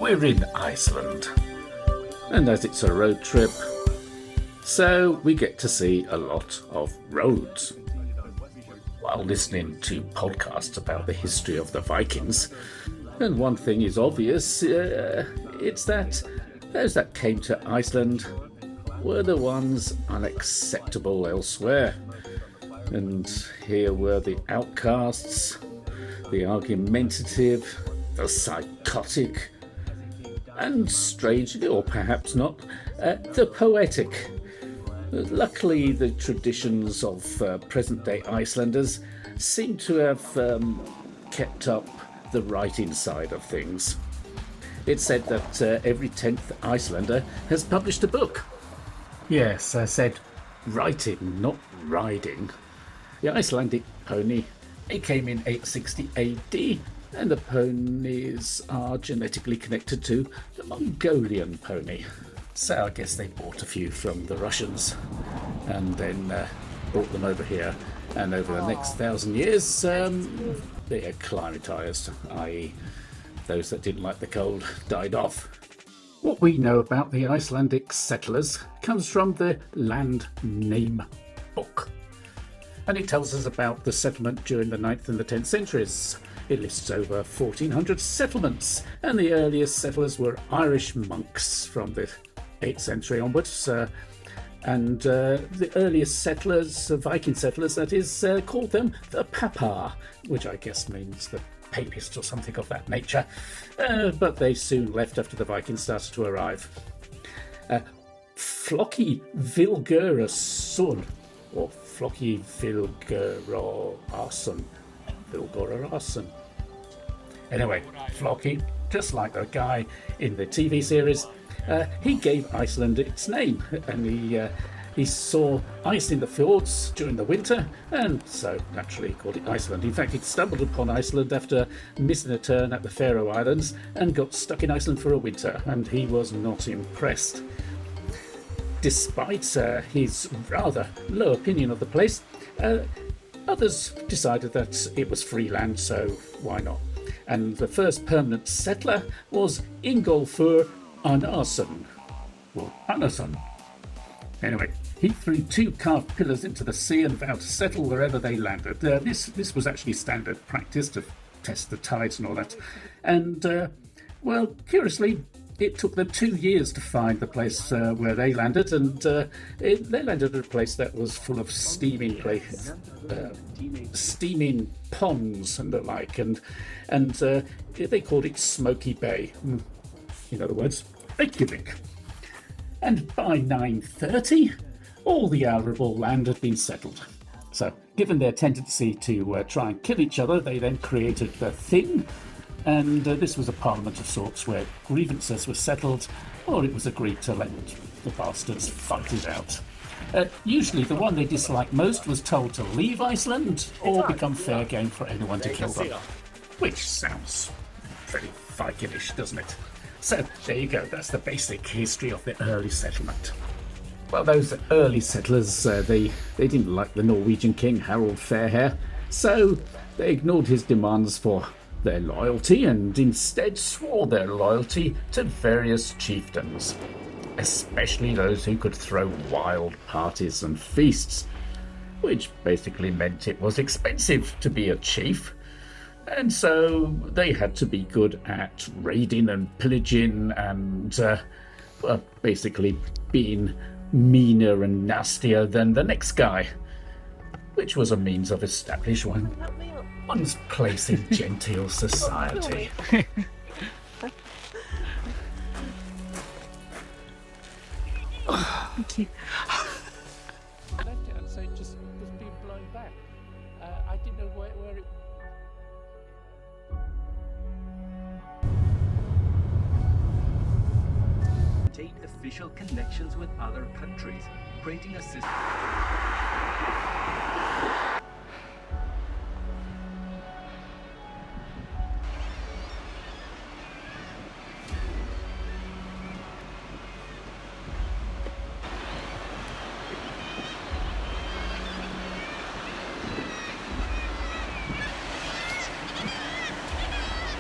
We're in Iceland, and as it's a road trip, so we get to see a lot of roads. While listening to podcasts about the history of the Vikings, and one thing is obvious, it's that those that came to Iceland were the ones unacceptable elsewhere. And here were the outcasts, the argumentative, the psychotic, and strangely, or perhaps not, the poetic. Luckily, the traditions of present-day Icelanders seem to have kept up the writing side of things. It's said that every 10th Icelander has published a book. Yes, I said writing, not riding. The Icelandic pony, it came in 860 AD, and the ponies are genetically connected to the Mongolian pony. So I guess they bought a few from the Russians and then brought them over here. And over the next 1,000 years, they acclimatised, i.e. those that didn't like the cold died off. What we know about the Icelandic settlers comes from the Land Name Book. And it tells us about the settlement during the 9th and the 10th centuries. It lists over 1,400 settlements, and the earliest settlers were Irish monks from the 8th century onwards, and the earliest settlers, Viking settlers that is, called them the Papa, which I guess means the papists or something of that nature, but they soon left after the Vikings started to arrive. Floki Vilgurason, or Floki Vilgurason. Anyway, Floki, just like the guy in the TV series, he gave Iceland its name, and he saw ice in the fjords during the winter, and so naturally called it Iceland. In fact, he stumbled upon Iceland after missing a turn at the Faroe Islands and got stuck in Iceland for a winter, and he was not impressed. Despite his rather low opinion of the place, others decided that it was free land, so why not? And the first permanent settler was Ingolfur Arnarsson. Or Arnarsson. Anyway, he threw 2 carved pillars into the sea and vowed to settle wherever they landed. This was actually standard practice to test the tides and all that. And, well, curiously, it took them 2 years to find the place where they landed, and they landed at a place that was full of steaming ponds and the like, and they called it Smoky Bay. In other words, Reykjavik. And by 930, all the arable land had been settled. So, given their tendency to try and kill each other, they then created the Thing, and this was a parliament of sorts where grievances were settled, or it was agreed to let the bastards fight it out. Usually the one they disliked most was told to leave Iceland or become fair game for anyone to kill them. Which sounds very Vikingish, doesn't it? So there you go, that's the basic history of the early settlement. Well, those early settlers, they didn't like the Norwegian king, Harald Fairhair, so they ignored his demands for their loyalty and instead swore their loyalty to various chieftains, especially those who could throw wild parties and feasts, which basically meant it was expensive to be a chief. And so they had to be good at raiding and pillaging and basically being meaner and nastier than the next guy, which was a means of establishing one's place in genteel society. Thank you. Left it and so it just was being blown back. I didn't know where it. Maintain official connections with other countries, creating a system.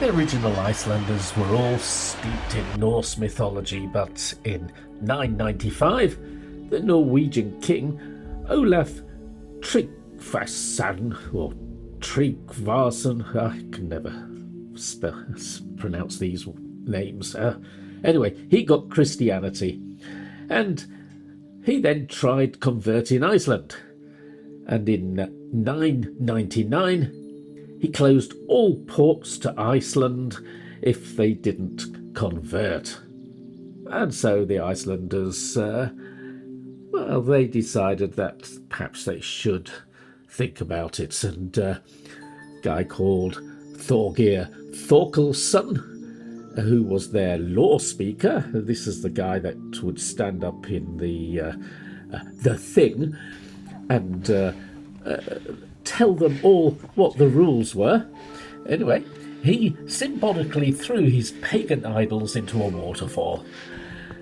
The original Icelanders were all steeped in Norse mythology, but in 995, the Norwegian king Olaf Tryggvason, or Tryggvason, I can never pronounce these names. Anyway, he got Christianity, and he then tried converting Iceland. And in 999, he closed all ports to Iceland if they didn't convert. And so the Icelanders, they decided that perhaps they should think about it. And a guy called Thorgeir Thorkelsson, who was their law speaker, this is the guy that would stand up in the thing and tell them all what the rules were. Anyway, he symbolically threw his pagan idols into a waterfall,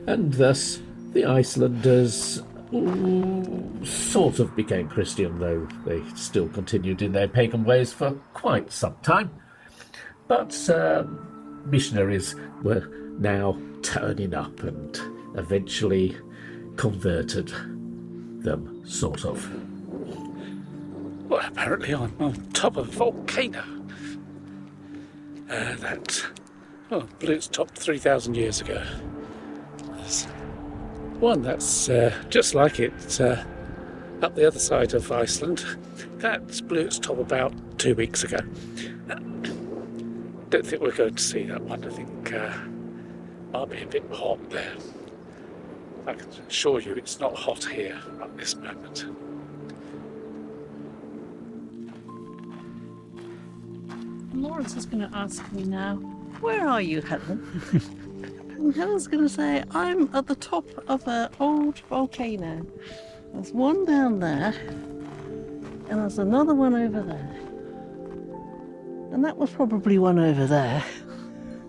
and thus the Icelanders sort of became Christian, though they still continued in their pagan ways for quite some time. But missionaries were now turning up and eventually converted them, sort of. Well, apparently I'm on top of a volcano. That blew its top 3,000 years ago. There's one that's just like it up the other side of Iceland. That blew its top about 2 weeks ago. Don't think we're going to see that one. I think I'll be a bit hot there. I can assure you it's not hot here at this moment. Lawrence is going to ask me now, where are you, Helen? And Helen's going to say, I'm at the top of an old volcano. There's one down there, and there's another one over there. And that was probably one over there.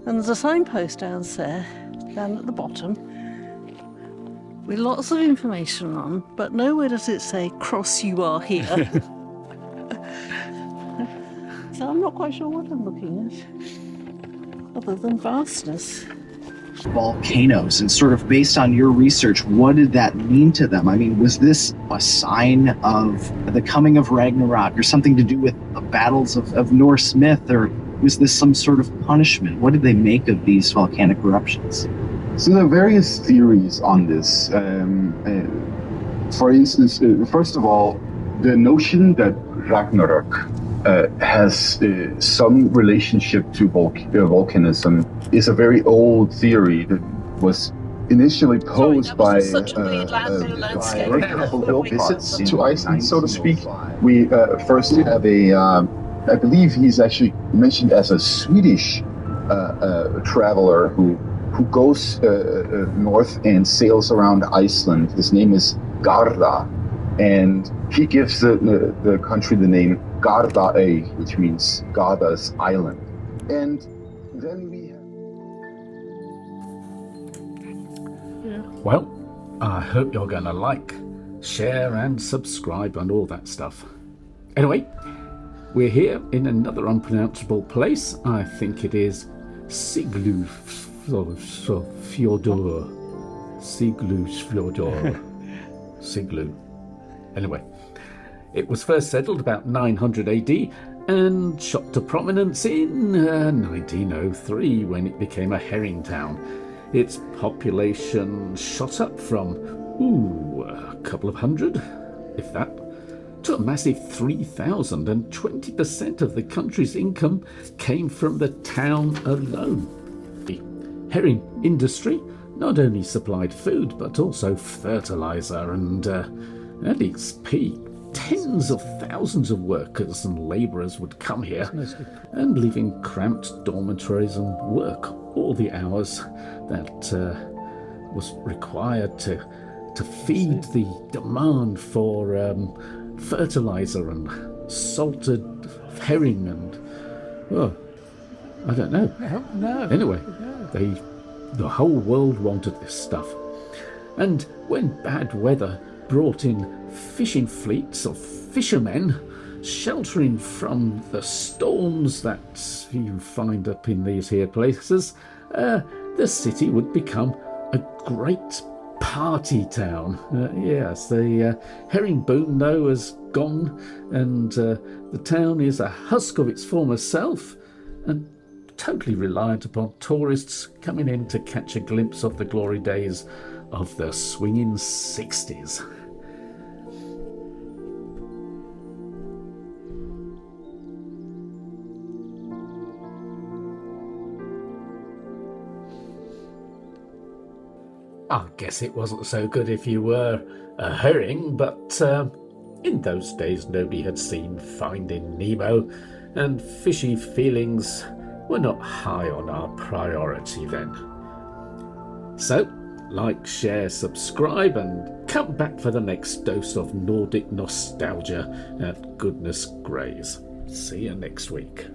And there's a signpost down at the bottom, with lots of information on, but nowhere does it say, cross you are here. So I'm not quite sure what I'm looking at, other than vastness. Volcanoes, and sort of based on your research, what did that mean to them? I mean, was this a sign of the coming of Ragnarok, or something to do with the battles of Norse myth, or was this some sort of punishment? What did they make of these volcanic eruptions? So there are various theories on this. For instance, first of all, the notion that Ragnarok has some relationship to volcanism is a very old theory that was initially posed by visits to Iceland, so to speak. We first have I believe he's actually mentioned as a Swedish traveler who goes north and sails around Iceland. His name is Garda, and he gives the country the name Gardaey, which means Garda's island. And then we Well, I hope you're going to like, share and subscribe and all that stuff. Anyway, we're here in another unpronounceable place. I think it is Siglufjordur. Siglu. Anyway, it was first settled about 900 AD and shot to prominence in 1903 when it became a herring town. Its population shot up from, a couple of hundred, if that, to a massive 3,000, and 20% of the country's income came from the town alone. The herring industry not only supplied food, but also fertilizer, and at its peak, tens of thousands of workers and labourers would come here and live in cramped dormitories and work all the hours that was required to feed the demand for fertilizer and salted herring and, I don't know. No. Anyway, the whole world wanted this stuff. And when bad weather brought in fishing fleets of fishermen sheltering from the storms that you find up in these here places, the city would become a great party town. Yes, the herring boom, though, has gone, and the town is a husk of its former self, and totally reliant upon tourists coming in to catch a glimpse of the glory days of the swinging 60s. I guess it wasn't so good if you were a herring, but in those days nobody had seen Finding Nemo, and fishy feelings were not high on our priority then. So, like, share, subscribe, and come back for the next dose of Nordic nostalgia at goodness grays. See you next week.